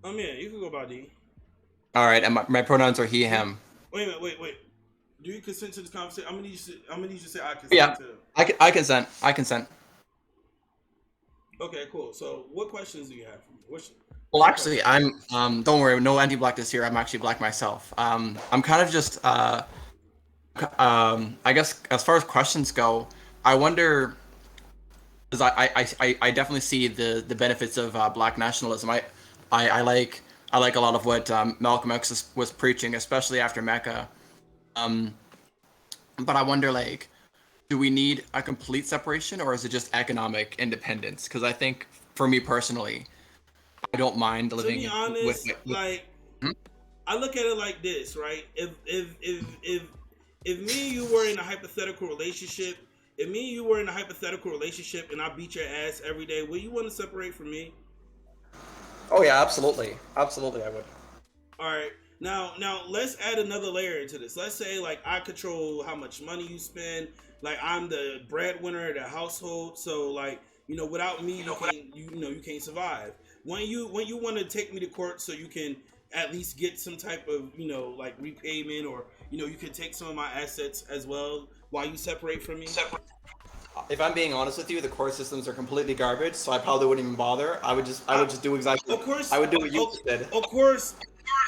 Yeah, you can go by D. All right, and my pronouns are he, Do you, him. wait a minute, wait. Do you consent to this conversation? I'm gonna need you to say I consent Yeah, to. I consent. I consent. Okay, cool. So, what questions do you have for me? Well, What's your actually, question? I'm. Don't worry, no anti-blackness here. I'm actually black myself. I'm kind of just. I guess as far as questions go, I wonder because I definitely see the benefits of black nationalism. I like a lot of what Malcolm X was preaching, especially after Mecca. Um, but I wonder, like, do we need a complete separation, or is it just economic independence? Because I think, for me personally, I don't mind To be living honest, with like hmm? I look at it like this, right? If me and you were in a hypothetical relationship, if me and you were in a hypothetical relationship and I beat your ass every day, would you want to separate from me? Oh yeah, absolutely, absolutely, I would. All right. Now let's add another layer into this. Let's say like I control how much money you spend. Like I'm the breadwinner of the household. So like without me, you can't survive. When you want to take me to court, so you can at least get some type of like repayment, or you can take some of my assets as well while you separate from me. If I'm being honest with you, the court systems are completely garbage, so I probably wouldn't even bother. I I, would just do exactly. of course, I would do what you of, just did. of course,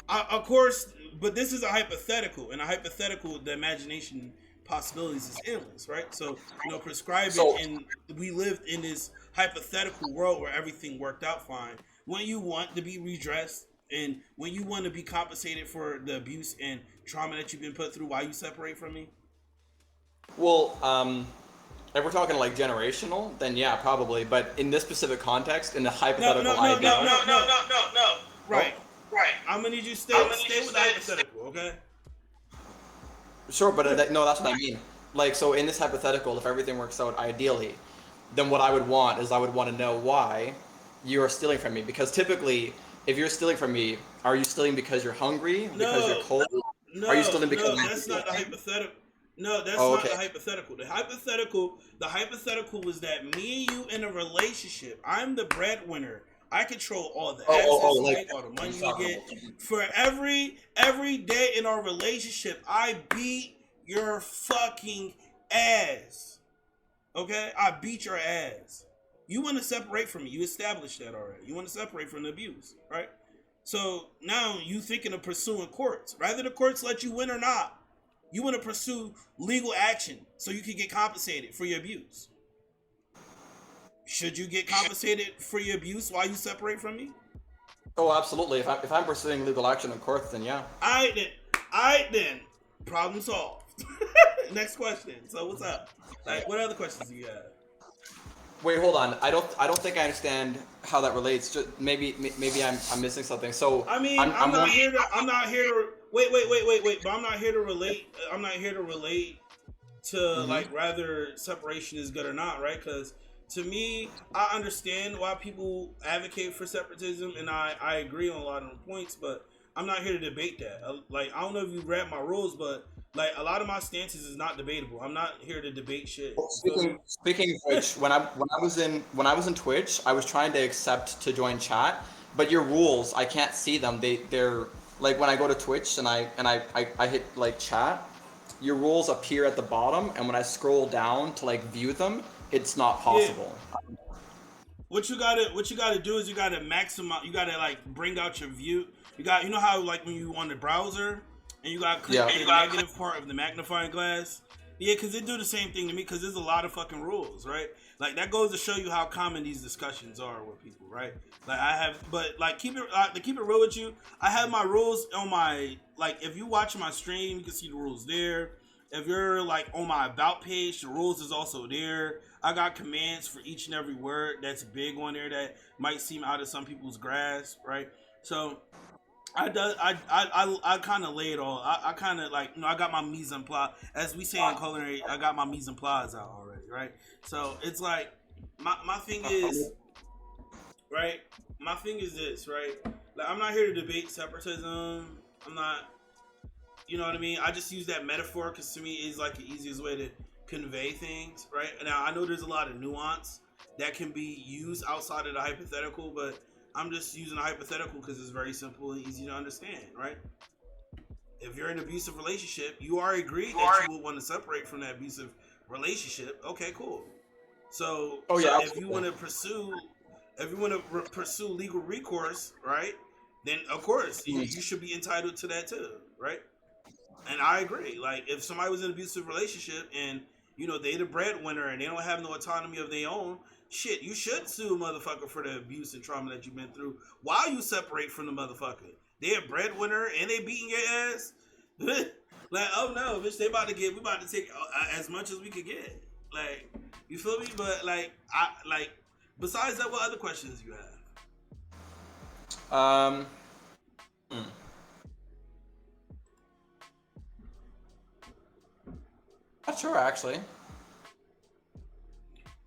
of course, but this is a hypothetical, and a hypothetical, the imagination possibilities is endless, right? So prescribing, So and we lived in this hypothetical world where everything worked out fine. When you want to be redressed, and when you want to be compensated for the abuse and trauma that you've been put through while you separate from me. well, if we're talking like generational, then yeah, probably. But in this specific context, in the No, no, hypothetical no, idea, no, no, no. oh, Right. I'm gonna need you to stay with the hypothetical, okay? sure, but no, that's what I mean. Like, so in this hypothetical, if everything works out ideally, then what I would want is I would want to know why you are stealing from me. Because typically, if you're stealing from me, are you stealing because you're hungry, because you're No, cold? Are you stealing because no, you have to that's pay not the rent? hypothetical. No, that's Oh, not okay. the hypothetical. The hypothetical was that me and you in a relationship. I'm the breadwinner. I control all the Oh, assets you like make, all the I'm money you talking get. about. For every day in our relationship, I beat your fucking ass. Okay, I beat your ass. You want to separate from me. You established that already. You want to separate from the abuse, right? So now you thinking of pursuing courts. Rather the courts let you win or not, you want to pursue legal action so you can get compensated for your abuse. Should you get compensated for your abuse while you separate from me? Oh, absolutely. If I'm pursuing legal action in court, then yeah. I then. I then. Problem solved. Next question. So what's up? Like, what other questions do you have? Wait, hold on. I don't think I understand how that relates. Just maybe I'm missing something. So I mean, I'm I'm I'm not one. here to. I'm not here to. Wait. But I'm not here to relate. I'm not here to relate to Hmm. like rather separation is good or not, right? Because to me, I understand why people advocate for separatism, and I agree on a lot of the points, but I'm not here to debate that. Like I don't know if you read my rules, but like a lot of my stances is not debatable. I'm not here to debate shit. You feel me? Speaking of which, when I was in Twitch, I was trying to accept to join chat, but your rules, I can't see them. They're like when I go to Twitch and I hit like chat, your rules appear at the bottom, and when I scroll down to like view them, it's not Yeah. possible. What you gotta do is you gotta maximize. You gotta like bring out your view. You know how like when you on the browser and you gotta click Yeah. the negative part of the magnifying glass. Yeah, because they do the same thing to me. Because there's a lot of fucking rules, right? Like that goes to show you how common these discussions are with people, right? Like I have, but like to keep it real with you, I have my rules on my like. If you watch my stream, you can see the rules there. If you're like on my about page, the rules is also there. I got commands for each and every word that's big on there that might seem out of some people's grasp, right? So I kind of lay it all. I kind of like I got my mise en place, as we say in culinary. I got my mise en place out already, right? So it's like my thing is right. My thing is this, right? Like I'm not here to debate separatism. I'm not. You know what I mean? I just use that metaphor because to me it's like the easiest way to convey things, right? Now I know there's a lot of nuance that can be used outside of the hypothetical, but I'm just using a hypothetical because it's very simple and easy to understand, right? If you're in an abusive relationship, you already agreed that you would want to separate from that abusive relationship. Okay, cool. So, Oh so yeah, if you want to pursue, pursue legal recourse, right? Then of course absolutely. you should be entitled to that too, right? And I agree. Like if somebody was in an abusive relationship and they the breadwinner and they don't have no autonomy of their own, shit, you should sue a motherfucker for the abuse and trauma that you've been through while you separate from the motherfucker. They a breadwinner and they beating your ass. Like, oh no, bitch, we about to take as much as we could get. Like, you feel me? But besides that, what other questions you have? Hmm. Not sure actually.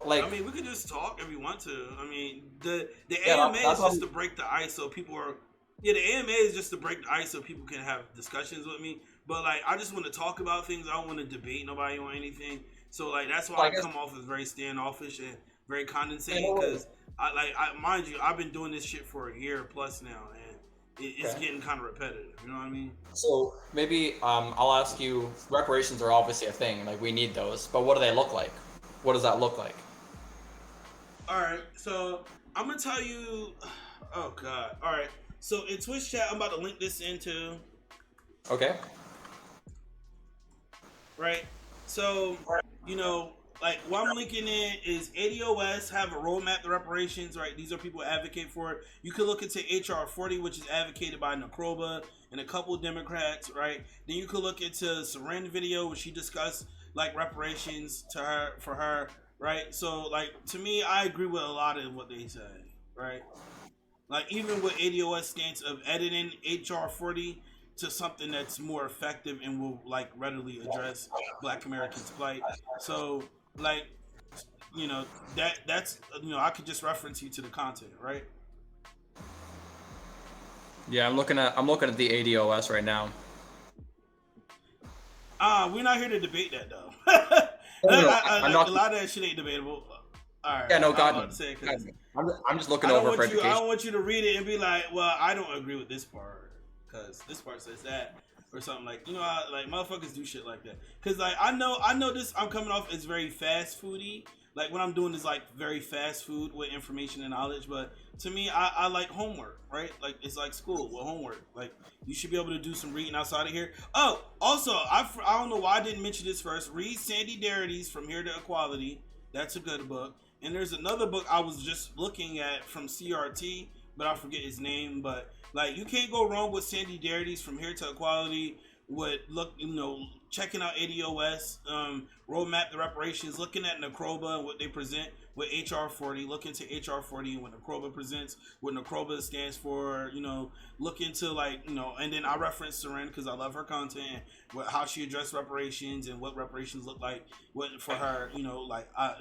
Like, I mean, we could just talk if we want to. I mean, the yeah, AMA that's is just to break the ice so people are. Yeah, the AMA is just to break the ice so people can have discussions with me. But like, I just want to talk about things. I don't want to debate nobody on anything. So like, that's why I I guess. come off as very standoffish and very condescending. Okay. Because mind you, I've been doing this shit for a year plus now, and it's getting kind of repetitive. You know what I mean? So maybe I'll ask you. Reparations are obviously a thing. Like we need those, but what do they look like? What does that look like? All right, so I'm gonna tell you. Oh God! All right, so in Twitch chat, I'm about to link this into. Okay. Right, so like what I'm linking in is ADOS have a roadmap to reparations. Right, these are people who advocate for it. You can look into HR 40, which is advocated by Nakroba and a couple of Democrats. Right, then you could look into Seren video, which she discussed like reparations to her for her. Right, so like to me, I agree with a lot of what they say. Right, like even with ADOS stance of editing HR 40 to something that's more effective and will like readily address Black Americans' plight. So like you know that's I could just reference you to the content, right? Yeah, I'm looking at the ADOS right now. We're not here to debate that though. No, I'm not. A lot of that shit ain't debatable. All right, Yeah, no, I'm God, about no. to say God, because no. I'm just looking over for I education. don't want you to read it and be like, well, I don't agree with this part because this part says that or something like like motherfuckers do shit like that. Cause like I know this. I'm coming off as very fast foody. Like what I'm doing is like very fast food with information and knowledge. But to me, I like homework, right? Like it's like school with homework. Like you should be able to do some reading outside of here. Oh, also, I don't know why I didn't mention this first. Read Sandy Darity's From Here to Equality. That's a good book. And there's another book I was just looking at from CRT, but I forget his name. But like, you can't go wrong with Sandy Darity's From Here to Equality. With checking out ADOS, roadmap to reparations, looking at Nakroba and what they present with HR 40, look into HR 40 and what Nakroba presents, what Nakroba stands for. Look into and then I reference Seren because I love her content, and how she addressed reparations and what reparations look like. What for her,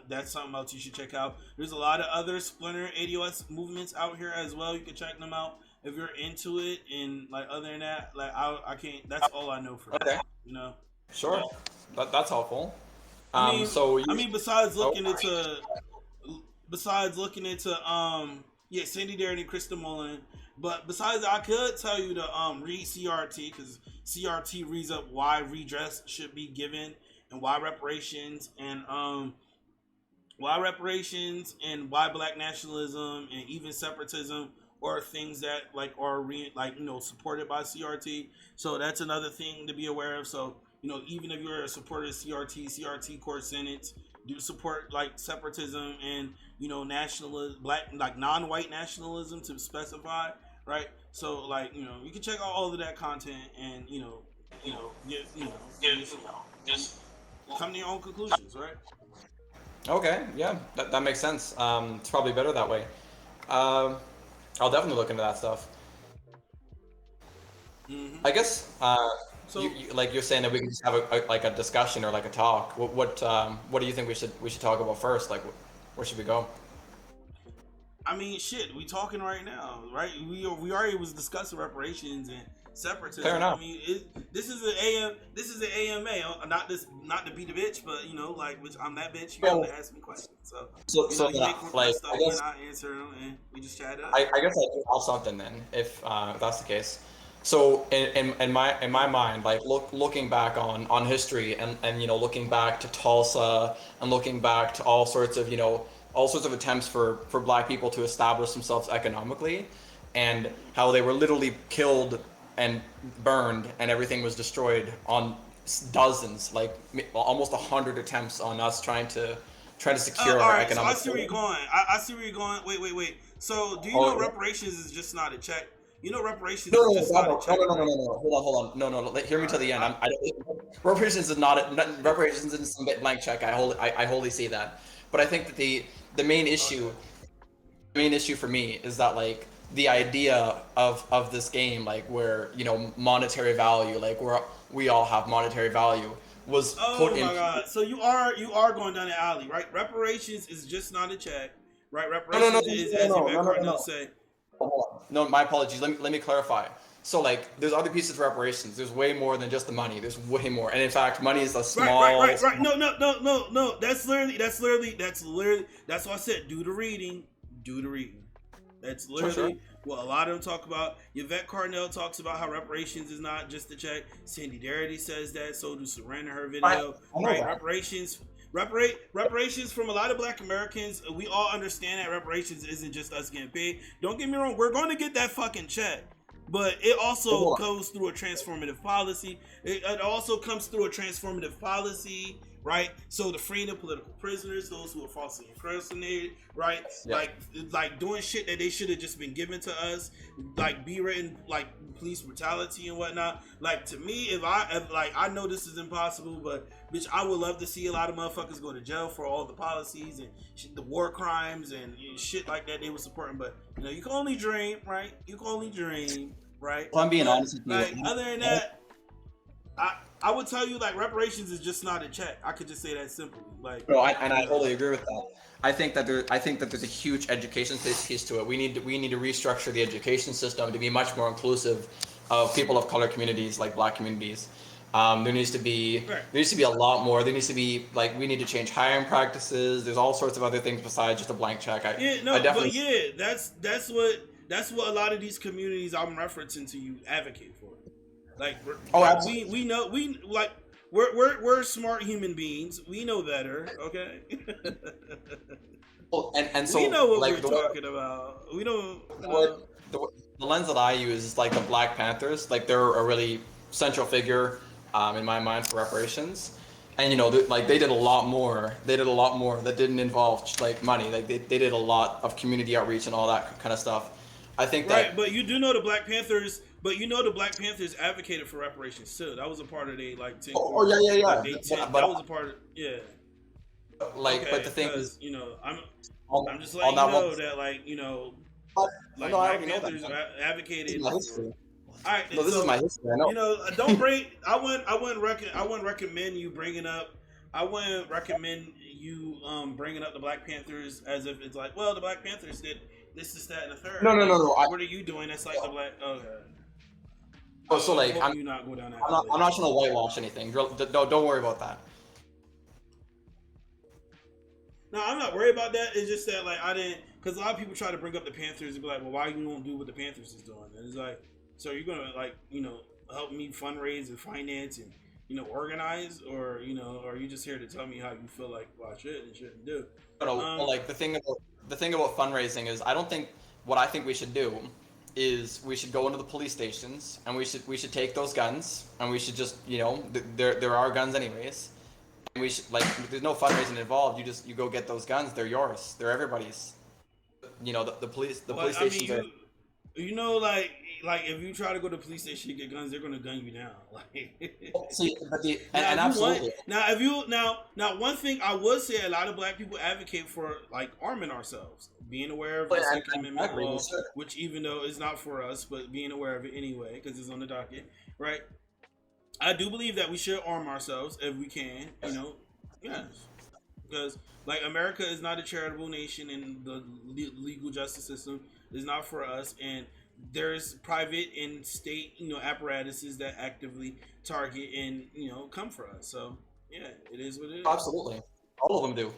that's something else you should check out. There's a lot of other splinter ADOS movements out here as well. You can check them out if you're into it. And like other than that, like I can't. That's all I know for Okay. now. Sure. That's helpful. I mean, besides looking into Sandy Darren and Krista Mullen. But besides, I could tell you to read CRT because CRT reads up why redress should be given and why reparations and why Black nationalism and even separatism are things that are supported by CRT. So that's another thing to be aware of. So even if you're a supporter of CRT court senates do support like separatism and nationalism, black like non-white nationalism to specify, right? So you can check out all of that content and just come to your own conclusions, right? Okay. Yeah, that makes sense. It's probably better that way. Um, I'll definitely look into that stuff. Mm-hmm. I guess So like you're saying that we can just have like a discussion or like a talk. What do you think we should talk about first? Like where should we go? I mean, shit, we talking right now, right? We already was discussing reparations and separatism. Fair enough. I mean, this is an AMA, not to be the bitch, but like, which I'm that bitch. You have to ask me questions. So, you make like, stuff, and I answer them, and we just chat it up. I guess I do have something then, if that's the case. So in my mind, like looking back on history and looking back to Tulsa and looking back to all sorts of attempts for black people to establish themselves economically, and how they were literally killed and burned and everything was destroyed on dozens, like almost 100 attempts on us trying to secure All our right, so economic. I see where you're going. I see where you're going. Wait. So, do you know reparations is just not a check? You know, reparations is just not a check. No. Hold on. No. Hear me to the end. Reparations is reparations isn't some blank check. I wholly see that. But I think that the main issue, for me is that, like, the idea of this game, like, where monetary value, like, where we all have monetary value, was put in. Oh my God! So you are going down the alley, right? Reparations is just not a check, right? Reparations is, as Yvette Carnell say. No, my apologies. Let me clarify. So, like, there's other pieces of reparations. There's way more than just the money. There's way more, and in fact, money is a small. Right. No. That's literally. That's why I said do the reading. That's literally what a lot of them talk about. Yvette Carnell talks about how reparations is not just a check. Sandy Darity says that. So do Saran in her video. Right? Reparations from a lot of black Americans. We all understand that reparations isn't just us getting paid. Don't get me wrong. We're going to get that fucking check. But it also goes through a transformative policy. It also comes through a transformative policy, right? So the freeing of political prisoners, those who are falsely incarcerated, right? Yeah. Like doing shit that they should have just been given to us, like be written, like police brutality and whatnot. Like, to me, if I know this is impossible, but bitch, I would love to see a lot of motherfuckers go to jail for all the policies and the war crimes and shit like that they were supporting. But you can only dream, right? You can only dream, right? Well, I'm being honest with you. Like, other than that, I would tell you, like, reparations is just not a check. I could just say that simply. Like, I totally agree with that. I think that there's a huge education piece to it. We need to restructure the education system to be much more inclusive of people of color communities, like black communities. There needs to be a lot more. There needs to be, like, we need to change hiring practices. There's all sorts of other things besides just a blank check. That's what a lot of these communities I'm referencing to you advocate for. Like, we know, we're smart human beings. We know better, okay? So we know what we're talking about. We don't. The lens that I use is, like, the Black Panthers. Like, they're a really central figure in my mind for reparations. And they did a lot more. They did a lot more that didn't involve, like, money. Like, they did a lot of community outreach and all that kind of stuff. I think that. But you do know the Black Panthers. But the Black Panthers advocated for reparations too. That was a part of their, like, 10. Yeah. That was a part of, yeah. Like, okay, but the thing is, I'm just letting you know that, like, Black Panthers advocated. This is my history. All right. No, this is my history. I know. Don't bring. I wouldn't recommend you bringing up. I wouldn't recommend you bringing up the Black Panthers as if it's like, well, the Black Panthers did this, that, and the third. No. What are you doing? That's like the Black. Okay. Oh, so, like, I'm not going down that. I'm not trying to whitewash anything. Don't worry about that. No, I'm not worried about that. It's just that, like, I didn't, because a lot of people try to bring up the Panthers and be like, well, why you don't do what the Panthers is doing? And it's like, so you're gonna, like, help me fundraise and finance and organize, or are you just here to tell me how you feel like I should and shouldn't do? Like, the thing about fundraising is, what I think we should do is we should go into the police stations and we should take those guns and we should just there are guns anyways. And we should, like, there's no fundraising involved. You go get those guns. They're yours. They're everybody's. The police stations are. Like, if you try to go to the police station to get guns, they're gonna gun you down. Like, see, and absolutely. Now, one thing I would say, a lot of black people advocate for, like, arming ourselves, being aware of the Second Amendment law, which, even though it's not for us, but being aware of it anyway because it's on the docket, right? I do believe that we should arm ourselves if we can, yes, because, like, America is not a charitable nation, and the legal justice system is not for us, and there's private and state, apparatuses that actively target and come for us. So yeah, it is what it is. Absolutely, all of them do.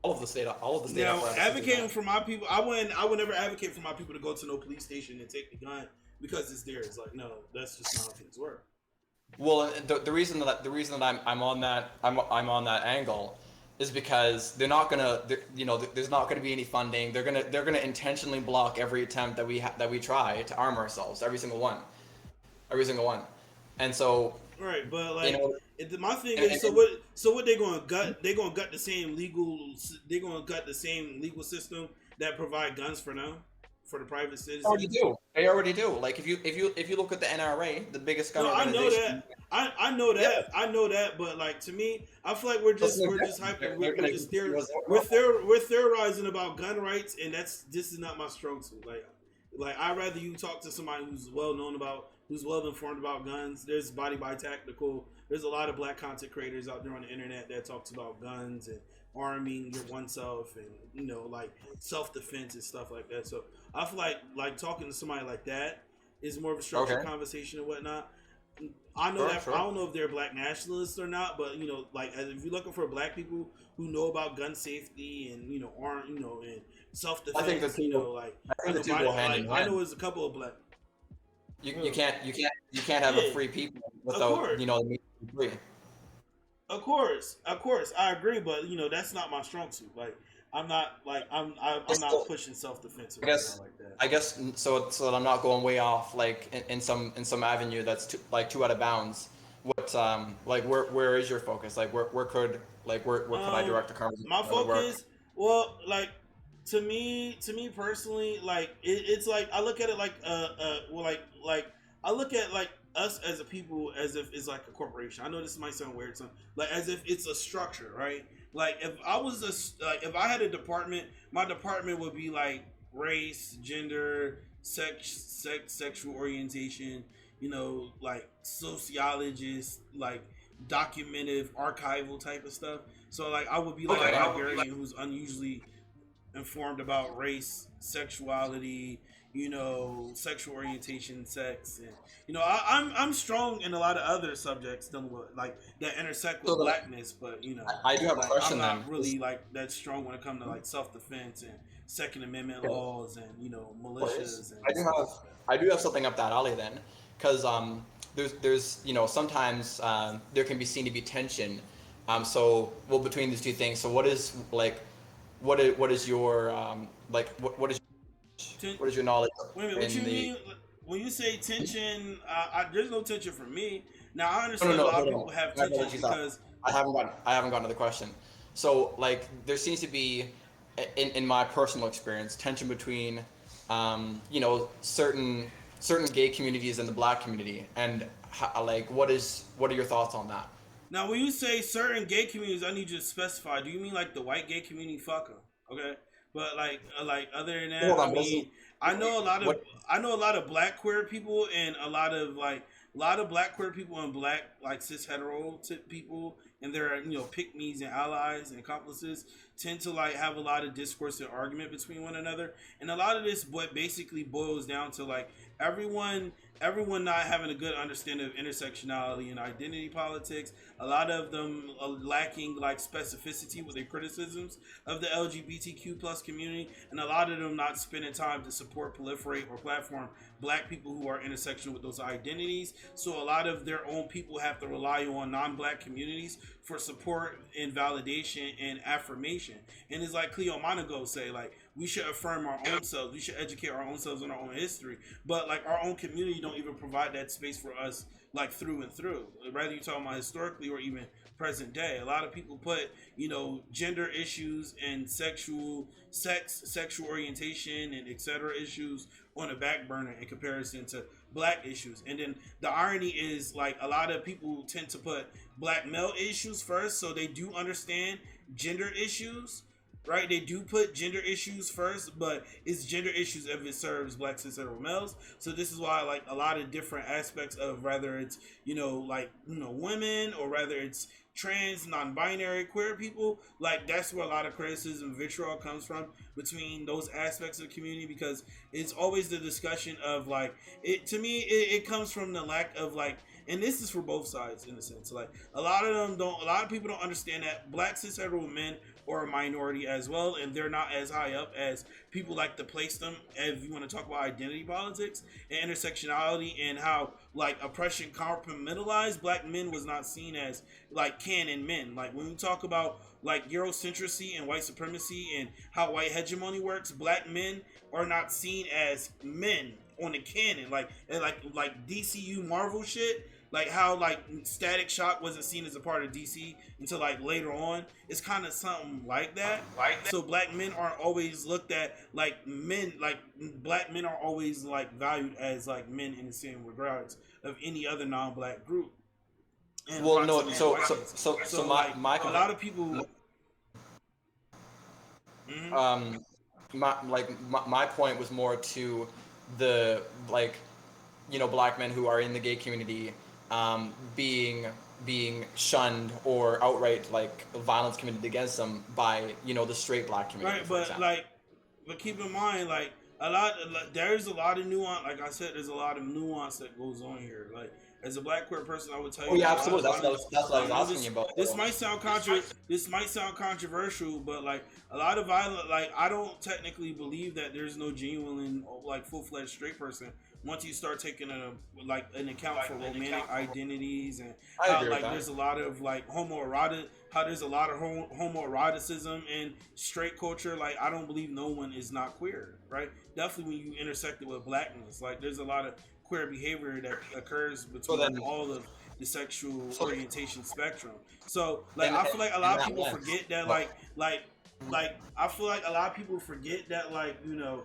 All of the state Now, apparatuses do advocating that. for my people, I would never advocate for my people to go to no police station and take the gun because it's theirs. Like, no, that's just not how things work. Well, the reason that I'm on I'm on that angle is because there's not gonna be any funding. They're gonna intentionally block every attempt that we try to arm ourselves, every single one, and so Right, but you like, know, my thing and, is, and, so and what? So what they going to gut? They going to gut the same legal. They going to gut the same legal system that provide guns for now, for the private they already citizens. do. They already do. Like if you look at the NRA, the biggest gun No, I know organization, that. I know yeah, that. I know that. But like, to me, I feel like we're that's just no we're just different. hyping. They're We're gonna just continue there. as well. We're theorizing about gun rights, and this is not my strong suit. Like I'd rather you talk to somebody who's well informed about guns. There's Body by Tactical. There's a lot of black content creators out there on the internet that talks about guns and arming your oneself and like self defense and stuff like that. So I feel like talking to somebody like that is more of a structured Okay, conversation and whatnot. I know sure, that I sure. don't know if they're black nationalists or not, but like if you're looking for black people who know about gun safety and arm, and self I think the defense, two, like I think the two body, go hand like in I hand. know there's a couple of black. You can't have a Yeah, free people of without course, the means to be free. of course, I agree, but that's not my strong suit. Like I'm not like I'm It's not still, pushing self defense I right now guess like that. I guess so that I'm not going way off like in some avenue that's too out of bounds. What like where is your focus? Like where could I direct the conversation My that would work? focus, well, like to me personally, like it's like I look at it like well, like I look at like us as a people as if it's like a corporation. I know this might sound weird, like as if it's a structure, right? Like if I was if I had a department, my department would be like race, gender, sexual orientation, like sociologist, like documentive, archival type of stuff. So like I would be like a Okay. librarian who's unusually informed about race, sexuality, sexual orientation, sex, and I'm strong in a lot of other subjects than what like that intersect with So then blackness, but I do have a like I'm question then. not really like that strong when it comes to like self defense and Second Amendment Okay. laws and Place. militias I and do stuff have like that. I do have something up that alley then, because there's sometimes there can be seen to be tension, so well between these two things. So what is like what is your like Ten- what is your knowledge Wait a minute, what in you the mean when you say tension? There's no tension for me. Now I no no understand a no lot no of no people have my tensions apologies because I haven't gotten to the question. So like there seems to be in my personal experience tension between certain gay communities and the black community, and like what are your thoughts on that? now when you say certain gay communities, I need you to specify. Do you mean like the white gay community? Fuck 'em, okay. But like other than that, Hold I on, what is mean, I know a lot of what I know a lot of black queer people and a lot of black queer people and black like cis hetero people and their pick me's and allies and accomplices tend to like have a lot of discourse and argument between one another, and a lot of this what basically boils down to like everyone not having a good understanding of intersectionality and identity politics. A lot of them are lacking like specificity with their criticisms of the LGBTQ plus community, and a lot of them not spending time to support, proliferate, or platform black people who are intersectional with those identities. So a lot of their own people have to rely on non-black communities for support and validation and affirmation. And it's like Cleo Monaco say, like we should affirm our own selves, we should educate our own selves on our own history, but like our own community don't even provide that space for us like through and through. Whether you're talking about historically or even present day, a lot of people put gender issues and sexual orientation and etc. issues on a back burner in comparison to black issues. And then the irony is like a lot of people tend to put black male issues first, so they do understand gender issues, right? They do put gender issues first, but it's gender issues if it serves black cis hetero males. So this is why like a lot of different aspects of whether it's women or whether it's trans, non-binary, queer people, like that's where a lot of criticism, vitriol comes from between those aspects of the community, because it's always the discussion of like it. To me, it comes from the lack of like, and this is for both sides in a sense. Like a lot of people don't understand that black cis hetero men are a minority as well, and they're not as high up as people like to place them. If you want to talk about identity politics and intersectionality and how like oppression compartmentalized black men was not seen as like canon men. Like when we talk about like Eurocentricity and white supremacy and how white hegemony works, black men are not seen as men on the canon. Like and like DCU Marvel shit. Like how like Static Shock wasn't seen as a part of DC until like later on. It's kind of something like that. So black men aren't always looked at like men. Like black men are always like valued as like men in the same regards of any other non-black group. And well, no. So like, my a lot of people. My point was more to the like, you know, black men who are in the gay community being shunned or outright like violence committed against them by, you know, the straight black community. Right, but keep in mind like there's a lot of nuance. Like I said, there's a lot of nuance that goes on here. Like as a black queer person, I would tell you. Oh yeah, absolutely. That's what I was asking you about. This might sound controversial, but like a lot of violence. Like I don't technically believe that there's no genuine like full-fledged straight person once you start taking an account for romantic identities and how like there's a lot of like there's a lot of homoeroticism in straight culture. Like I don't believe no one is not queer, right? Definitely when you intersect it with blackness, like there's a lot of queer behavior that occurs between all of the sexual orientation spectrum. So like I feel like a lot of people forget that like I feel like a lot of people forget that like you know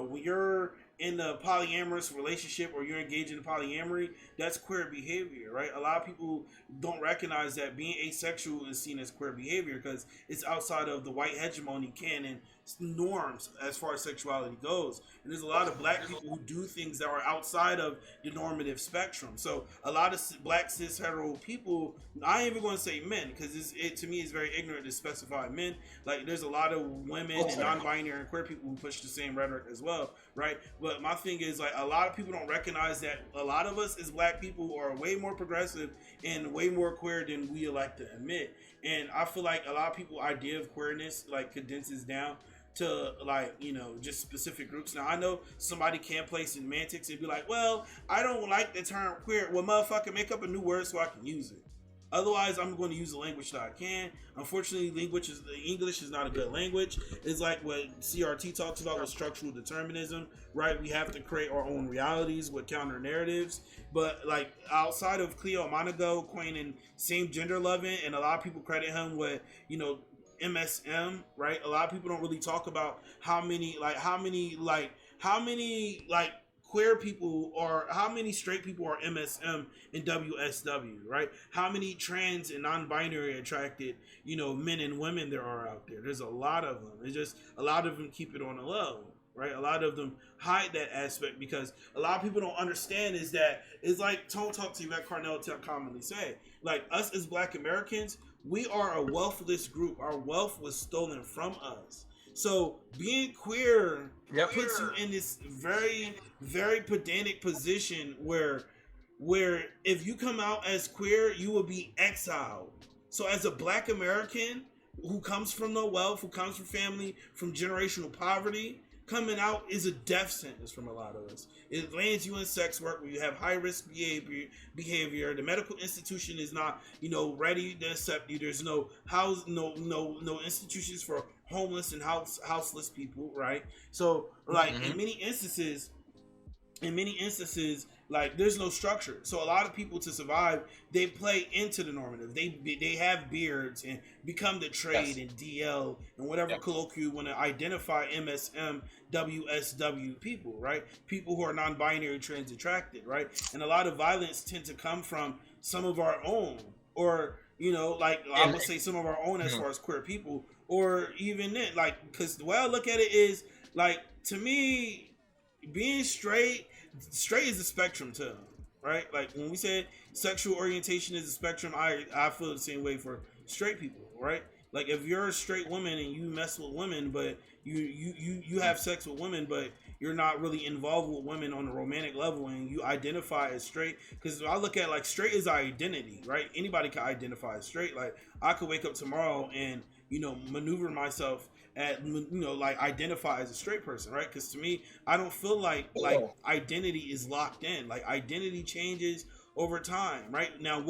when you're in a polyamorous relationship or you're engaged in polyamory, that's queer behavior, right? A lot of people don't recognize that being asexual is seen as queer behavior because it's outside of the white hegemony canon norms as far as sexuality goes. And there's a lot of black people who do things that are outside of the normative spectrum. So a lot of black cis hetero people, I ain't even going to say men because it to me is very ignorant to specify men. Like there's a lot of women and non-binary and queer people who push the same rhetoric as well, right? But my thing is like a lot of people don't recognize that a lot of us as black people are way more progressive and way more queer than we like to admit. And I feel like a lot of people idea of queerness like condenses down to like, you know, just specific groups. Now I know somebody can play semantics and be like, well, I don't like the term queer. Well, motherfucker, make up a new word so I can use it. Otherwise, I'm going to use the language that I can. Unfortunately, English is not a good language. It's like what CRT talks about with structural determinism, right? We have to create our own realities with counter narratives. But like outside of Cleo Monago coining same gender loving, and a lot of people credit him with, you know, MSM, right? A lot of people don't really talk about how many queer people or how many straight people are MSM and WSW, right? How many trans and non-binary attracted, you know, men and women there are out there. There's a lot of them. It's just a lot of them keep it on the low, right? A lot of them hide that aspect because a lot of people don't understand is that it's like Tone Talk to Yvette Carnell commonly say, like us as Black Americans, we are a wealthless group. Our wealth was stolen from us. So being queer puts you in this very, very pedantic position where if you come out as queer, you will be exiled. So as a Black American who comes from no wealth, who comes from family, from generational poverty, coming out is a death sentence from a lot of us. It lands you in sex work where you have high risk behavior. The medical institution is not, you know, ready to accept you. There's no house, no institutions for homeless and houseless people, right? So like in many instances, like there's no structure. So a lot of people to survive, they play into the normative. They have beards and become the trade and DL and whatever colloquial you want to identify MSM, WSW people, right? People who are non-binary trans attracted, right? And a lot of violence tend to come from some of our own, or you know, like I would say some of our own as far as queer people, or even then, like because the way I look at it is like to me, being straight is a spectrum too. right? Like when we said sexual orientation is a spectrum, I feel the same way for straight people, right? Like if you're a straight woman and you mess with women, but you have sex with women, but you're not really involved with women on a romantic level, and you identify as straight. Because I look at like straight is our identity, right? Anybody can identify as straight. Like I could wake up tomorrow and maneuver myself at like identify as a straight person, right? Because to me, I don't feel like identity is locked in. Like identity changes over time, right? Now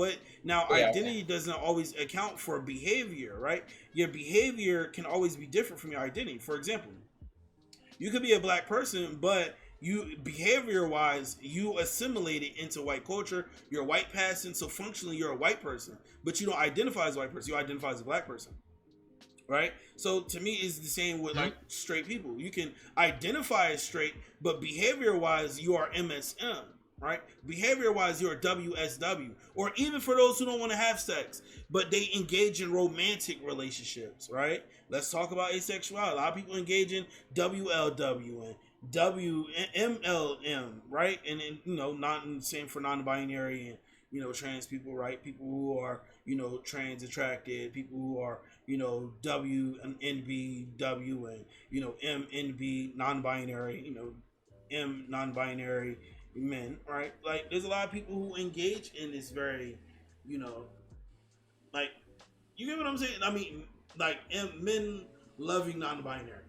Yeah. identity doesn't always account for behavior, right? Your behavior can always be different from your identity. For example, you could be a black person, but you behavior wise you assimilated into white culture. You're a white passing, so functionally you're a white person, but you don't identify as a white person, you identify as a black person, right? So to me, it's the same with like straight people. You can identify as straight, but behavior wise, you are MSM, right? Behavior wise, you're WSW, or even for those who don't want to have sex, but they engage in romantic relationships, right? Let's talk about asexuality. A lot of people engage in WLW and WMLM, right? And not the same for non-binary and trans people, right? People who are trans attracted, people who are W and NBW and MNB non-binary, M non-binary men, right? Like there's a lot of people who engage in this very, like you get what I'm saying? I mean, like men loving non-binary.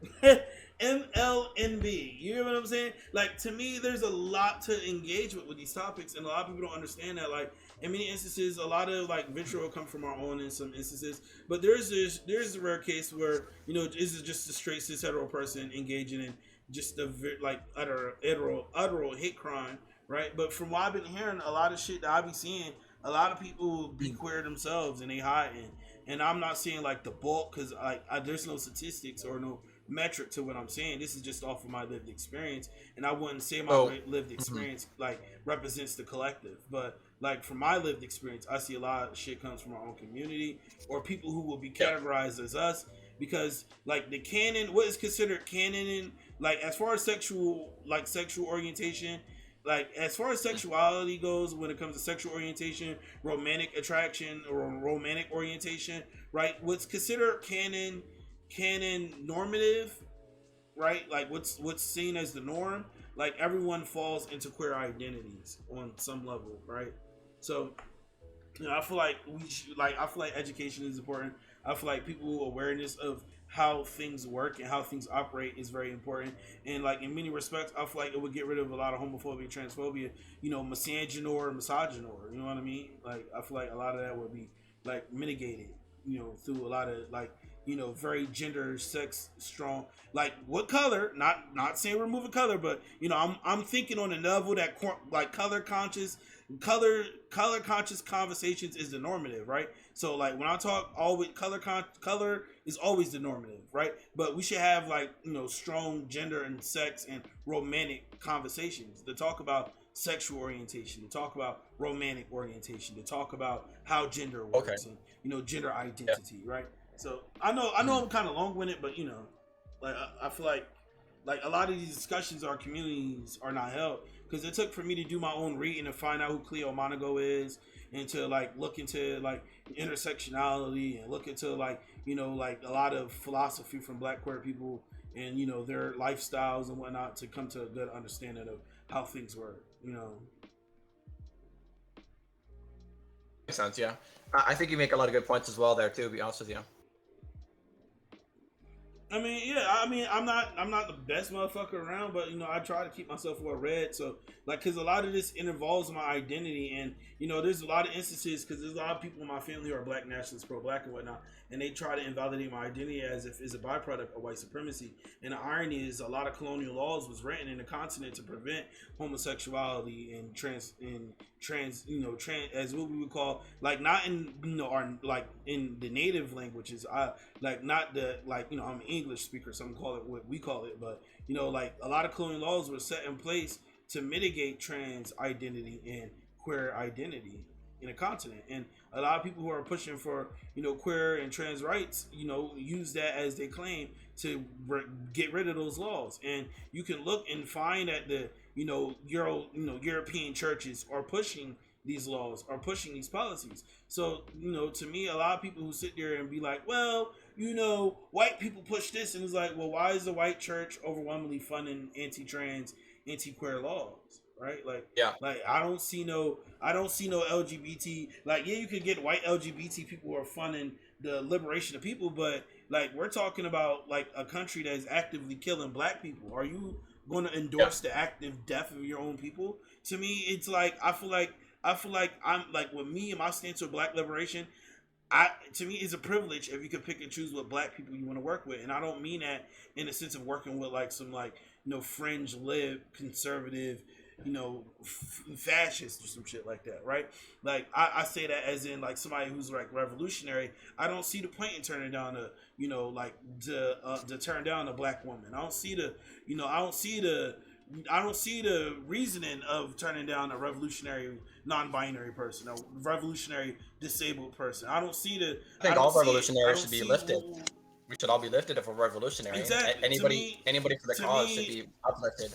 MLNB. You get what I'm saying? Like to me, there's a lot to engage with these topics, and a lot of people don't understand that. Like in many instances, a lot of like vitriol come from our own in some instances, but there's a rare case where this is just a straight cis hetero person engaging in just a like utter hate crime, right? But from what I've been hearing, a lot of shit that I be seeing, a lot of people be queer themselves and they hiding. And I'm not saying like the bulk because there's no statistics or no metric to what I'm saying. This is just off of my lived experience, and I wouldn't say my lived experience like represents the collective, but like from my lived experience, I see a lot of shit comes from our own community or people who will be categorized as us because like the canon, what is considered canon in like as far as sexual orientation. Like as far as sexuality goes, when it comes to sexual orientation, romantic attraction or romantic orientation, right? What's considered canon normative, right? Like what's seen as the norm, like everyone falls into queer identities on some level, right? So I feel like I feel like education is important. I feel like people awareness of how things work and how things operate is very important. And like in many respects, I feel like it would get rid of a lot of homophobia, transphobia, misogynor, you know what I mean? Like I feel like a lot of that would be like mitigated, through a lot of like very gender sex strong, like what color, not saying remove a color, but I'm thinking on a level that like color conscious conversations is the normative, right? So like when I talk always color is always the normative, right? But we should have like strong gender and sex and romantic conversations to talk about sexual orientation, to talk about romantic orientation, to talk about how gender works and gender identity, right? So I know I'm kind of long-winded, but like I feel like a lot of these discussions our communities are not held because it took for me to do my own reading to find out who Cleo Monago is and to like look into like intersectionality and look into like like a lot of philosophy from Black queer people and their lifestyles and whatnot to come to a good understanding of how things work. Makes sense. Yeah, I think you make a lot of good points as well there too. To be honest with you. I mean, yeah. I mean, I'm not the best motherfucker around, but I try to keep myself well read. So, like, because a lot of this involves my identity, and there's a lot of instances because there's a lot of people in my family who are Black nationalists, pro-Black and whatnot, and they try to invalidate my identity as if it's a byproduct of white supremacy. And the irony is, a lot of colonial laws was written in the continent to prevent homosexuality and trans, as what we would call like not in our like in the native languages. Like not the like I'm an English speaker, some call it what we call it, but like a lot of colonial laws were set in place to mitigate trans identity and queer identity in a continent, and a lot of people who are pushing for queer and trans rights use that as they claim to get rid of those laws. And you can look and find that the European churches are pushing these laws, are pushing these policies. So to me, a lot of people who sit there and be like, well, white people push this, and it's like, well, why is the white church overwhelmingly funding anti-trans, anti-queer laws? Right? Like, yeah, like I don't see no LGBT. Like, yeah, you could get white LGBT people who are funding the liberation of people, but like, we're talking about like a country that is actively killing black people. Are you going to endorse the active death of your own people? To me, it's like, I feel like I'm like, with me and my stance of black liberation, to me, it's a privilege if you can pick and choose what black people you want to work with. And I don't mean that in the sense of working with like some like fringe lib conservative fascist or some shit like that, right? Like, I say that as in like somebody who's like revolutionary. I don't see the point in turning down to turn down a black woman. I don't see the reasoning of turning down a revolutionary non-binary person, a revolutionary disabled person. I think all revolutionaries should be lifted. We should all be lifted if we're revolutionary. Exactly. Anybody for the cause should be uplifted.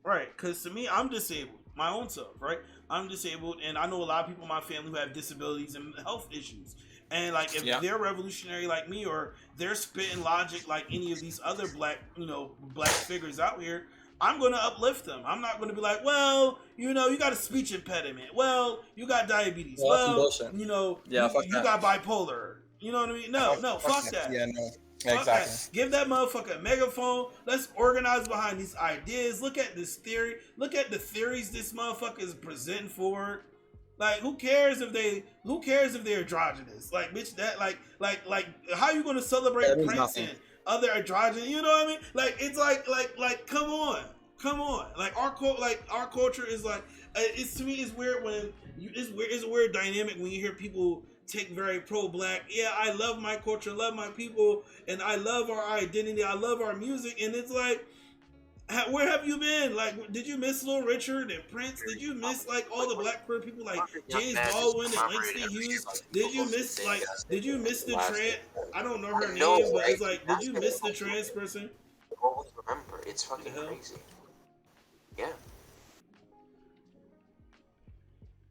Right, because to me, I'm disabled, my own self, right? I'm disabled, and I know a lot of people in my family who have disabilities and health issues. And like, if they're revolutionary like me, or they're spitting logic like any of these other black figures out here, I'm going to uplift them. I'm not going to be like, well, you got a speech impediment. Well, you got diabetes. Well, you got bipolar. You know what I mean? No, fuck that. Yeah, no. Fuck exactly. that. Give that motherfucker a megaphone. Let's organize behind these ideas. Look at this theory. Look at the theories this motherfucker is presenting forward. Like, who cares if they're androgynous? Like, bitch, that like how you gonna celebrate Prince and other androgynous? You know what I mean? Like, it's like come on. Like, our culture is like, it's, to me, it's weird when it's a weird dynamic when you hear people take very pro-black. Yeah, I love my culture, love my people, and I love our identity, I love our music, and it's like, where have you been? Like, did you miss Little Richard and Prince? Did you miss like all the black queer people like James Baldwin and Langston Hughes? Did you miss the trans? I don't know her name, but it's like, did you miss the trans person? Always remember, it's fucking crazy. Yeah.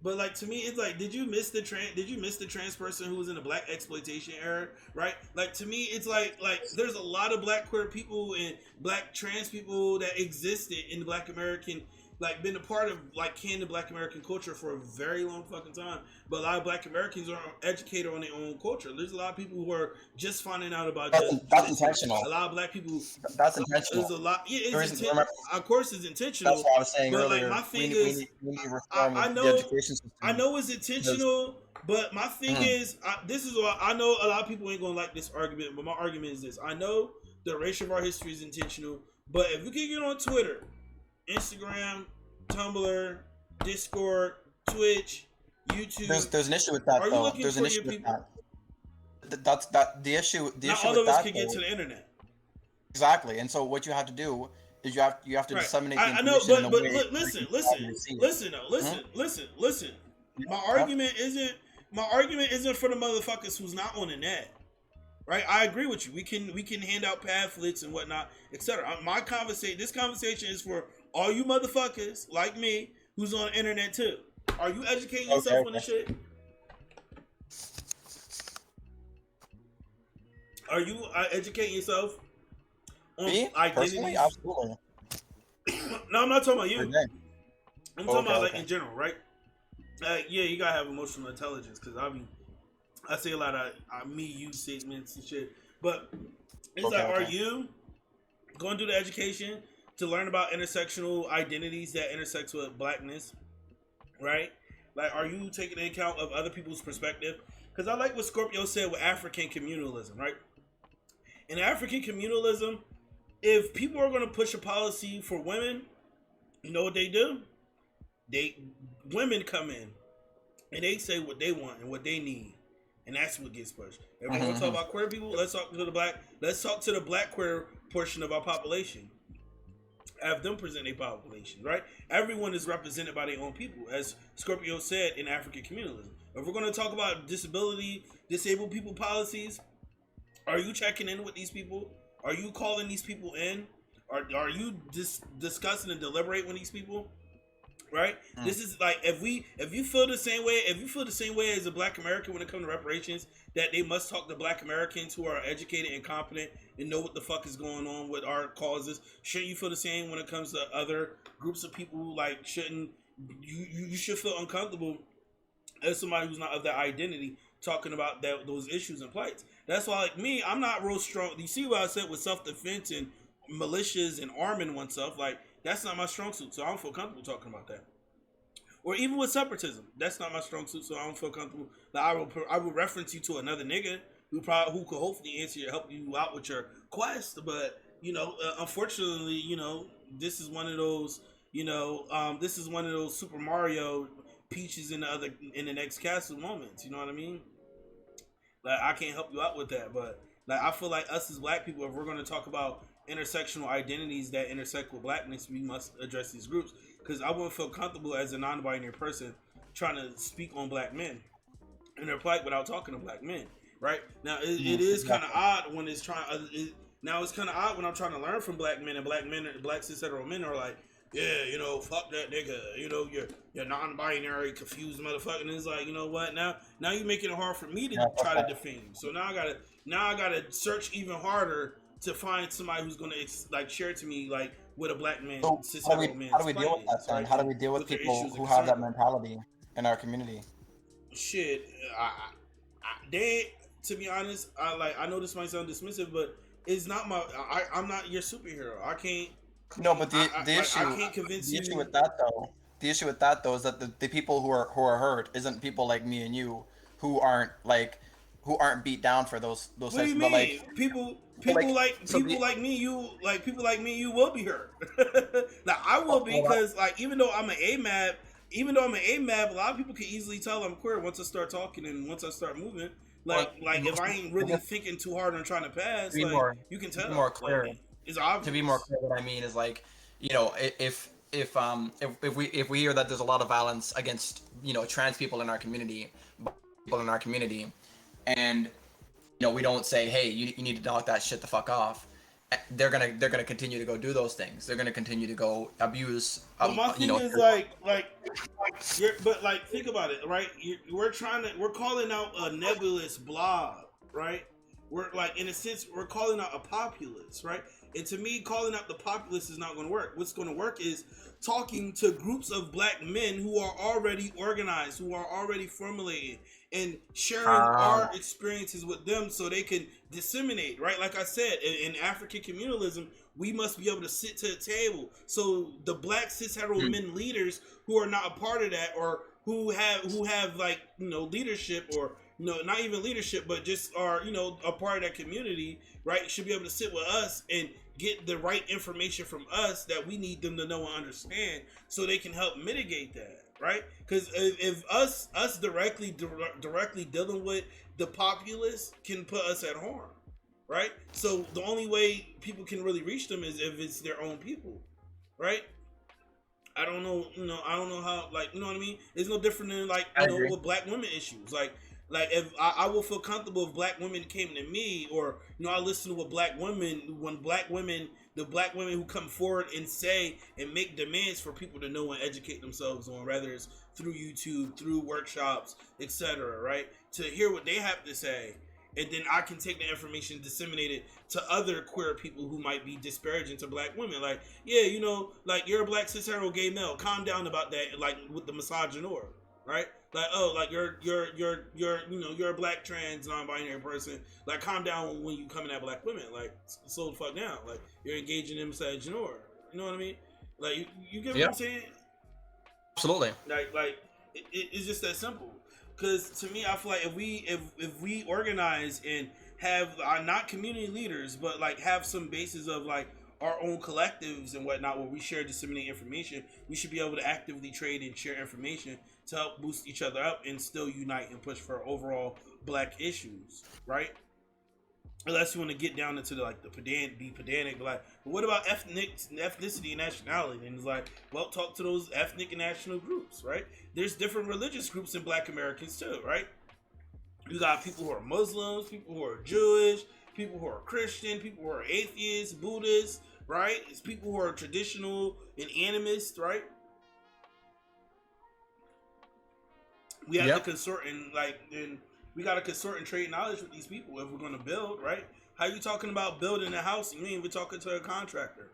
But like, to me, it's like, did you miss the trans person who was in the black exploitation era, right? Like, to me, it's like there's a lot of black queer people and black trans people that existed in the black American, like, been a part of like canon black American culture for a very long fucking time. But a lot of black Americans aren't educated on their own culture. There's a lot of people who are just finding out about that's intentional. A lot of black people. That's intentional. There's a lot. Yeah, it's intentional. Of course, it's intentional. That's what I was saying earlier. Like, my thing is, I know, the education system. I know it's intentional, but my thing is, this is why I know a lot of people ain't gonna like this argument. But my argument is this: I know the erasure of our history is intentional, but if you can get on Twitter, Instagram, Tumblr, Discord, Twitch, YouTube. There's an issue with that, though. There's an issue with that. That's the issue. The Not issue all with of us that, can get to the internet. Exactly, and so what you have to do is you have to disseminate the I know, information. but listen. My argument isn't for the motherfuckers who's not on the net. Right, I agree with you. We can hand out pamphlets and whatnot, etc. This conversation is for all you motherfuckers like me who's on the internet too. Are you educating yourself on this shit? Are you educating yourself on identities? Absolutely. No, I'm not talking about you. I'm talking about like in general, right? Yeah, you gotta have emotional intelligence, because I say a lot of me, you statements and shit. But it's are you going to do the education to learn about intersectional identities that intersect with blackness, right? Like, are you taking into account of other people's perspective? Because I like what Scorpio said with African communalism, right? In African communalism, if people are going to push a policy for women, you know what they do? Women come in and they say what they want and what they need, and that's what gets pushed. If we're going to talk about queer people, let's talk to the black queer portion of our population. Have them present their population, right? Everyone is represented by their own people, as Scorpio said in African communalism. If we're going to talk about disabled people policies, Are you checking in with these people? Are you calling these people in? Are you discussing and deliberate with these people? Right. This is like if you feel the same way as a Black American when it comes to reparations, that they must talk to Black Americans who are educated and competent and know what the fuck is going on with our causes. Shouldn't you feel the same when it comes to other groups of people? Like, shouldn't you should feel uncomfortable as somebody who's not of that identity talking about those issues and plights. That's why, like me, I'm not real strong. You see what I said with self-defense and militias and arming oneself? Like, that's not my strong suit, so I don't feel comfortable talking about that. Or even with separatism, that's not my strong suit, so I don't feel comfortable. Like, I will reference you to another nigga who could hopefully help you out with your quest. But unfortunately, this is one of those, Super Mario Peaches in the next castle moments. You know what I mean? Like, I can't help you out with that, but like, I feel like us as Black people, if we're going to talk about intersectional identities that intersect with Blackness, we must address these groups. Because I wouldn't feel comfortable as a non-binary person trying to speak on Black men and their plight without talking to Black men. Right now, it is kind of odd when it's trying. Now it's kind of odd when I'm trying to learn from Black men, and Black cis hetero men are like, yeah, fuck that nigga, you're non-binary, confused motherfucker. And it's like, you know what? Now you're making it hard for me to try to defend you. So now I gotta search even harder to find somebody who's gonna like share to me like what a Black man, cis hetero man. How do we deal with that then? Right? How do we deal with people who have that mentality in our community? Shit, to be honest, I know this might sound dismissive, but it's not I'm not your superhero. I can't. No, but the issue, I can't convince you. The issue with that though is that the people who are hurt isn't people like me and you who aren't beat down for those what things. Do you mean? Like, people like me, you will be hurt. Like, I will be, because like even though I'm an AMAB, a lot of people can easily tell I'm queer once I start talking and once I start moving. Like if I ain't really thinking too hard on trying to pass, you can tell. More clear. Like, it's obvious. To be more clear, what I mean is like, if we hear that there's a lot of violence against trans people in our community, and we don't say, hey, you need to knock that shit the fuck off. They're gonna continue to go do those things. They're gonna continue to go abuse. But my thing is but like, think about it, right? We're calling out a nebulous blob, right? We're like, in a sense, we're calling out a populace, right? And to me, calling out the populace is not going to work. What's going to work is talking to groups of Black men who are already organized, who are already formulated, and sharing our experiences with them so they can disseminate, right? Like I said, in African communalism, we must be able to sit to the table. So the Black cis hetero men leaders who are not a part of that, or who have like, leadership, or not even leadership, but just are, a part of that community, right, should be able to sit with us and get the right information from us that we need them to know and understand, so they can help mitigate that, right? Because if us directly dealing with the populace can put us at harm, right? So the only way people can really reach them is if it's their own people, right? I don't know how, like, you know what I mean? It's no different than, like, with Black women issues. Like if I will feel comfortable if Black women came to me, or I listen to what the Black women who come forward and say and make demands for people to know and educate themselves on, whether it's through YouTube, through workshops, etc., right? To hear what they have to say, and then I can take the information and disseminate it to other queer people who might be disparaging to Black women. Like, like, you're a Black cis hetero gay male, calm down about that, like with the misogynoir, right? Like, oh, like you're a Black trans non-binary person. Like, calm down when you coming at Black women. Like, slow the fuck down. Like, you're engaging in misogynoir. You know what I mean? Like, you get what I'm saying? Absolutely. Like it's just that simple. Because to me, I feel like if we organize and have not community leaders, but like have some basis of like our own collectives and whatnot, where we share, disseminate information, we should be able to actively trade and share information to help boost each other up and still unite and push for overall Black issues, right? Unless you want to get down into the pedantic, like, but what about ethnicity and nationality? And it's like, well, talk to those ethnic and national groups, right? There's different religious groups in Black Americans too, right? You got people who are Muslims, people who are Jewish, people who are Christian, people who are atheists, Buddhists, right? It's people who are traditional and animist, right? We have to consort and we got to consort and trade knowledge with these people if we're going to build, right? How you talking about building a house and you ain't even talking to a contractor,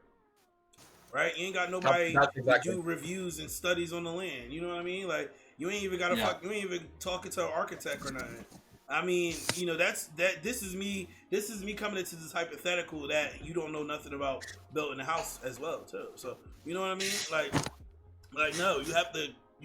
right? You ain't got nobody to do reviews and studies on the land. You know what I mean? Like you ain't even got to you ain't even talking to an architect or nothing. I mean, you know, this is me coming into this hypothetical that you don't know nothing about building a house as well too. So you know what I mean? Like no, you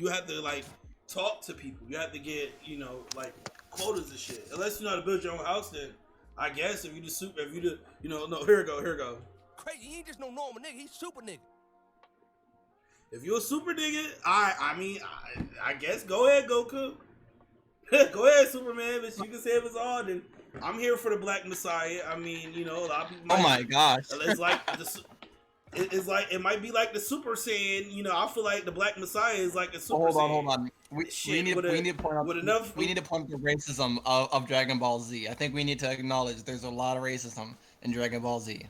have to like talk to people. You have to get, you know, like quotas and shit. Unless you know how to build your own house, then I guess if you no, here we go. Crazy, he ain't just no normal nigga, he's super nigga. If you're a super nigga, I guess go ahead, Goku. Go ahead, Superman, but you can say it was all, then I'm here for the Black Messiah. I mean, you know, a lot of people Oh my gosh. It's like it might be like the Super Saiyan, you know. I feel like the Black Messiah is like a Super Saiyan. Hold on. We need to point out the racism of Dragon Ball Z. I think we need to acknowledge there's a lot of racism in Dragon Ball Z.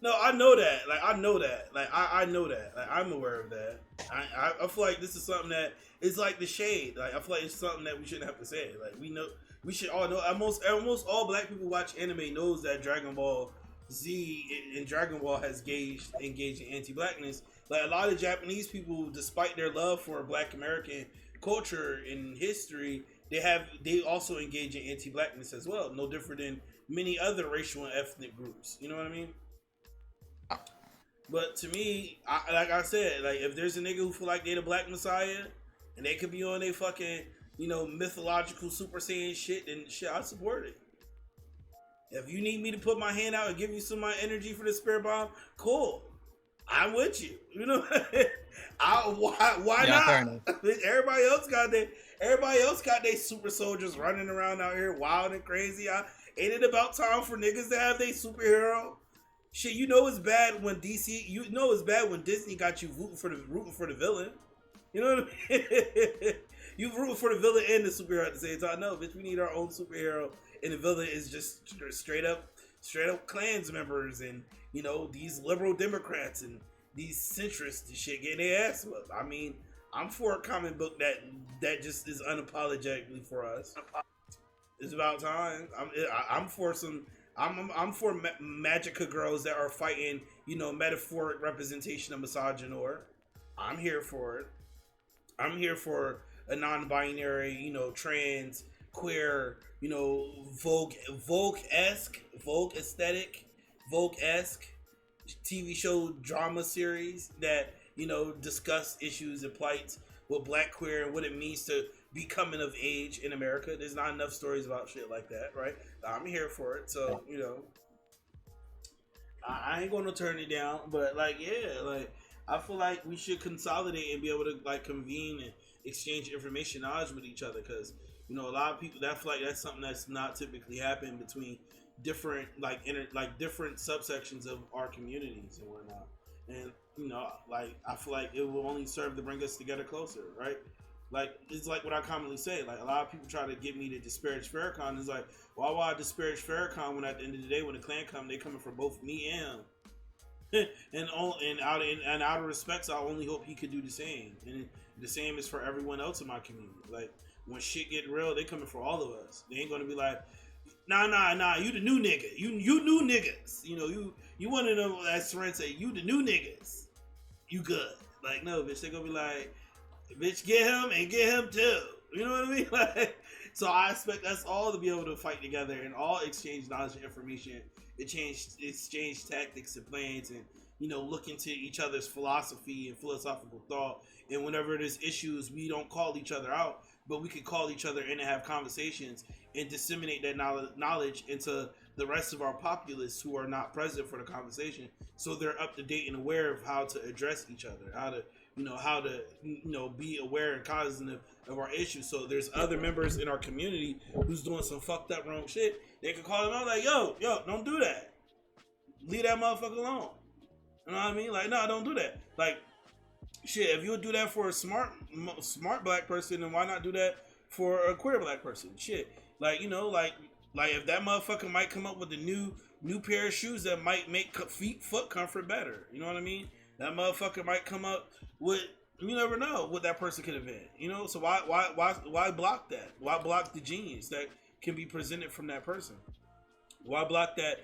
No, I know that. I know that. I know that. Like, I'm aware of that. I feel like this is something that is like the shade. Like, I feel like it's something that we shouldn't have to say. Like, we should all know. Almost all black people watch anime knows that Dragon Ball Z and Dragon Ball has engaged in anti-blackness. Like, a lot of Japanese people, despite their love for Black American culture and history, they also engage in anti-blackness as well. No different than many other racial and ethnic groups. You know what I mean? But to me, like I said, like if there's a nigga who feel like they the Black Messiah and they could be on their fucking, you know, mythological Super Saiyan shit, then shit, I support it. If you need me to put my hand out and give you some of my energy for the spirit bomb, cool. I'm with you. You know, why not? Everybody else got their super soldiers running around out here wild and crazy. Ain't it about time for niggas to have their superhero? Shit, you know it's bad when Disney got you rooting for the villain. You know what I mean? You rooting for the villain and the superhero at the same time. No, bitch, we need our own superhero, and the villain is just straight up Klans members, and you know these liberal Democrats and these centrists and shit getting their ass whooped. I mean, I'm for a comic book that just is unapologetically for us. It's about time. I'm for some. I'm for Magica girls that are fighting, you know, metaphoric representation of misogynoir. I'm here for it. I'm here for a non-binary, you know, trans, queer, you know, Vogue-esque TV show drama series that, you know, discuss issues and plights with black queer and what it means to be coming of age in America. There's not enough stories about shit like that, right? I'm here for it. So, you know, I ain't gonna turn it down, but like, yeah, like I feel like we should consolidate and be able to like convene and exchange information knowledge with each other, because you know a lot of people that feel like that's something that's not typically happening between different different subsections of our communities and whatnot. And you know, like I feel like it will only serve to bring us together closer, right? Like it's like what I commonly say. Like a lot of people try to get me to disparage Farrakhan. It's like, why would I disparage Farrakhan when at the end of the day, when the Klan come, they coming for both me and him. and out of respect, I only hope he could do the same. And the same is for everyone else in my community. Like when shit get real, they coming for all of us. They ain't gonna be like, nah, you the new nigga. You new niggas. You know, you one of them, as Seren say, you the new niggas. You good. Like, no, bitch, they gonna be like, bitch, get him and get him too. You know what I mean? Like, so I expect us all to be able to fight together and all exchange knowledge and information, exchange tactics and plans, and you know, look into each other's philosophy and philosophical thought. And whenever there's issues, we don't call each other out, but we can call each other in and have conversations and disseminate that knowledge into the rest of our populace who are not present for the conversation, so they're up to date and aware of how to address each other, how to be aware and cognizant of our issues. So there's other members in our community who's doing some fucked up wrong shit. They can call them out like, yo, don't do that. Leave that motherfucker alone. You know what I mean? Like, no, don't do that. Like, shit, if you would do that for a smart black person, then why not do that for a queer black person? Shit. Like, you know, like, Like if that motherfucker might come up with a new pair of shoes that might make foot comfort better. You know what I mean? That motherfucker might come up with, you never know what that person could invent. You know, so why block that? Why block the genius that can be presented from that person? Why block that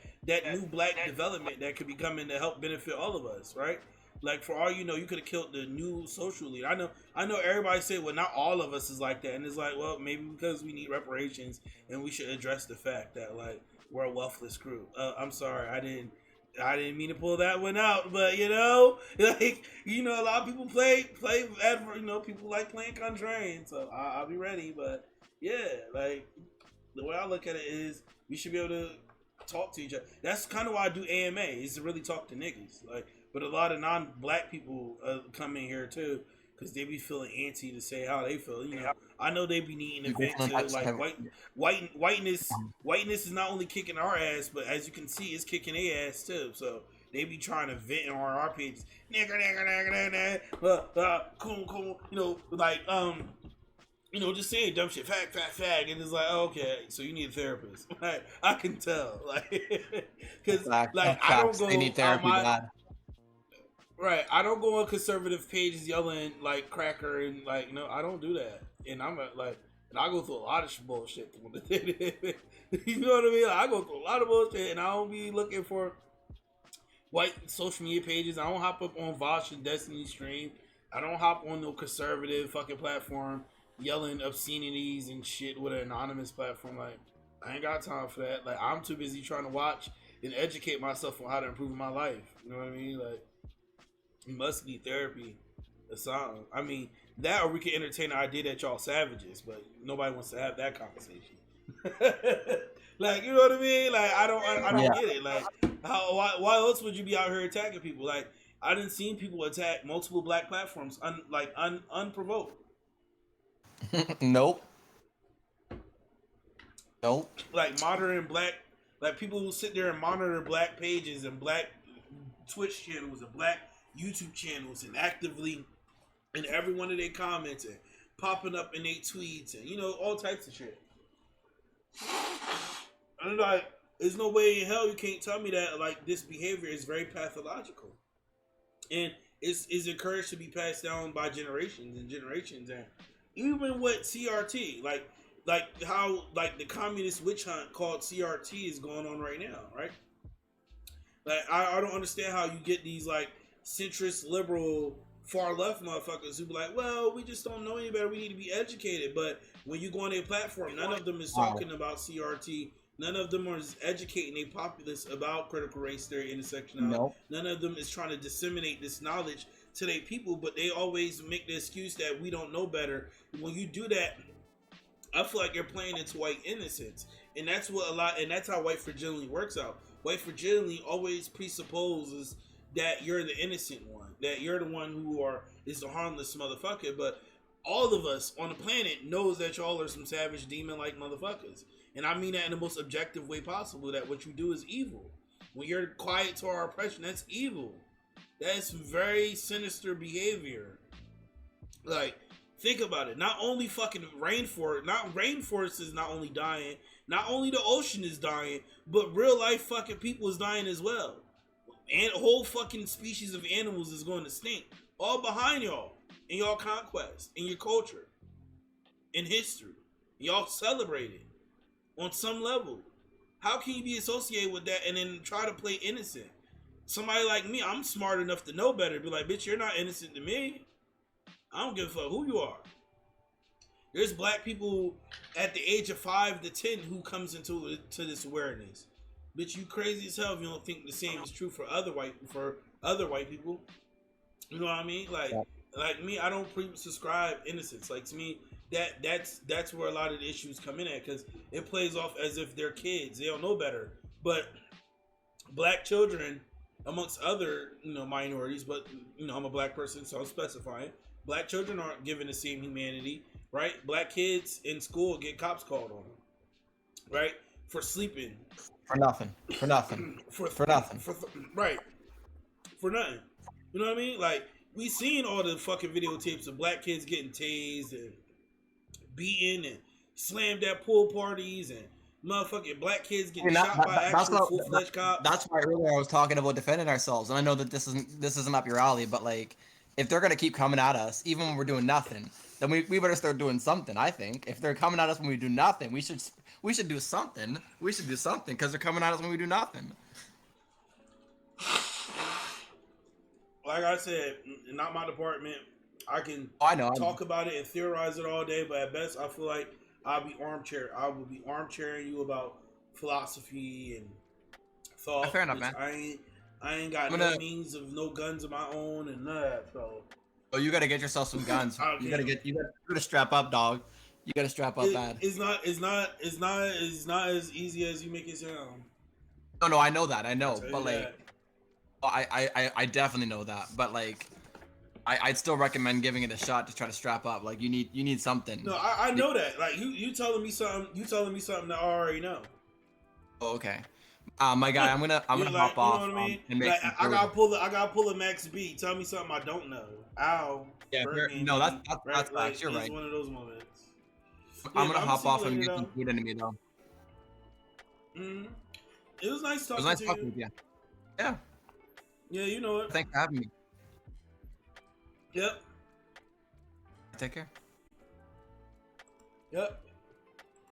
new black development that could be coming to help benefit all of us, right? Like for all you know, you could have killed the new social leader. I know everybody say, well, not all of us is like that, and it's like, well, maybe because we need reparations, and we should address the fact that like we're a wealthless crew. I'm sorry, I didn't mean to pull that one out, but you know, like you know, a lot of people play, you know, people like playing contrarian, so I'll be ready. But yeah, like the way I look at it is, we should be able to talk to each other. That's kind of why I do AMA, is to really talk to niggas, like. But a lot of non-black people come in here too, because they be feeling antsy to say how they feel. You know, I know they be needing a vent to like whiteness. Whiteness is not only kicking our ass, but as you can see, it's kicking their ass too. So they be trying to vent on our pages, nigger, cool. You know, like you know, just saying dumb shit, fag, and it's like, okay, so you need a therapist. Like, I can tell, like, because like I don't go. They need therapy bad. Right, I don't go on conservative pages yelling like cracker and like no, I don't do that. And I'm like, and I go through a lot of bullshit. You know what I mean? Like, I go through a lot of bullshit, and I don't be looking for white social media pages. I don't hop up on Vosh and Destiny stream. I don't hop on no conservative fucking platform yelling obscenities and shit with an anonymous platform. Like, I ain't got time for that. Like, I'm too busy trying to watch and educate myself on how to improve my life. You know what I mean? Like, you must need therapy or something. I mean, that or we can entertain the idea that y'all savages, but nobody wants to have that conversation. Like, you know what I mean? Like, I don't get it. Like, why else would you be out here attacking people? Like, I didn't see people attack multiple black platforms unprovoked. Nope. Like modern black, like people who sit there and monitor black pages and black Twitch channels and black YouTube channels and actively in every one of their comments and popping up in their tweets and, you know, all types of shit. I'm like, there's no way in hell you can't tell me that like this behavior is very pathological and is encouraged to be passed down by generations and generations. And even with CRT, like how like the communist witch hunt called CRT is going on right now, right? Like I don't understand how you get these like centrist, liberal, far left motherfuckers who be like, well, we just don't know any better. We need to be educated. But when you go on their platform, none of them is talking about CRT. None of them are educating a populace about critical race theory, intersectionality. Nope. None of them is trying to disseminate this knowledge to their people. But they always make the excuse that we don't know better. When you do that, I feel like you're playing into white innocence. And that's how white fragility works out. White fragility always presupposes that you're the innocent one, that you're the one who is the harmless motherfucker, but all of us on the planet knows that y'all are some savage demon-like motherfuckers. And I mean that in the most objective way possible, that what you do is evil. When you're quiet to our oppression, that's evil. That's very sinister behavior. Like, think about it. Not only fucking rainforest is not only dying, not only the ocean is dying, but real life fucking people is dying as well. And a whole fucking species of animals is going to stink. All behind y'all. In y'all conquest. In your culture. In history. Y'all celebrate it. On some level. How can you be associated with that and then try to play innocent? Somebody like me, I'm smart enough to know better. Be like, bitch, you're not innocent to me. I don't give a fuck who you are. There's black people at the age of 5 to 10 who comes into this awareness. Bitch, you crazy as hell if you don't think the same is true for other white people. You know what I mean? Like me, I don't subscribe innocence. Like to me, that's where a lot of the issues come in at, because it plays off as if they're kids. They don't know better. But black children, amongst other minorities, but I'm a black person, so I'm specifying. Black children aren't given the same humanity, right? Black kids in school get cops called on them, right? For sleeping. For nothing. For nothing. Right. For nothing. You know what I mean? Like, we seen all the fucking videotapes of black kids getting tased and beaten and slammed at pool parties and motherfucking black kids I getting mean, shot by that's actual full-fledged cops. that's why earlier I was talking about defending ourselves, and I know that this isn't up your alley, but like, if they're gonna keep coming at us, even when we're doing nothing, then we better start doing something. I think if they're coming at us when we do nothing, we should do something. We should do something because they're coming at us when we do nothing. Like I said, not my department. I can Oh, I know. talk about it and theorize it all day, but at best, I feel like I will be armchairing you about philosophy and thought. Fair enough, man. I ain't got no means of no guns of my own and none of that. So, oh, you gotta get yourself some guns. You gotta strap up, dog. You gotta strap up bad. It's not as easy as you make it sound. No, I know that. I know, but like. That. I definitely know that, but like, I'd still recommend giving it a shot to try to strap up. Like, you need something. No, I know that. Like, you telling me something. You telling me something that I already know. Oh, okay. My guy, I'm gonna hop off. You know what I mean? And make like, I gotta pull a max B. Tell me something I don't know. Ow. Yeah, no, that's facts. You're right. It's one of those moments. I'm gonna hop off and get some food into me though. It was nice talking to you. With you. Yeah. Yeah, you know it. Thanks for having me. Yep. Take care. Yep.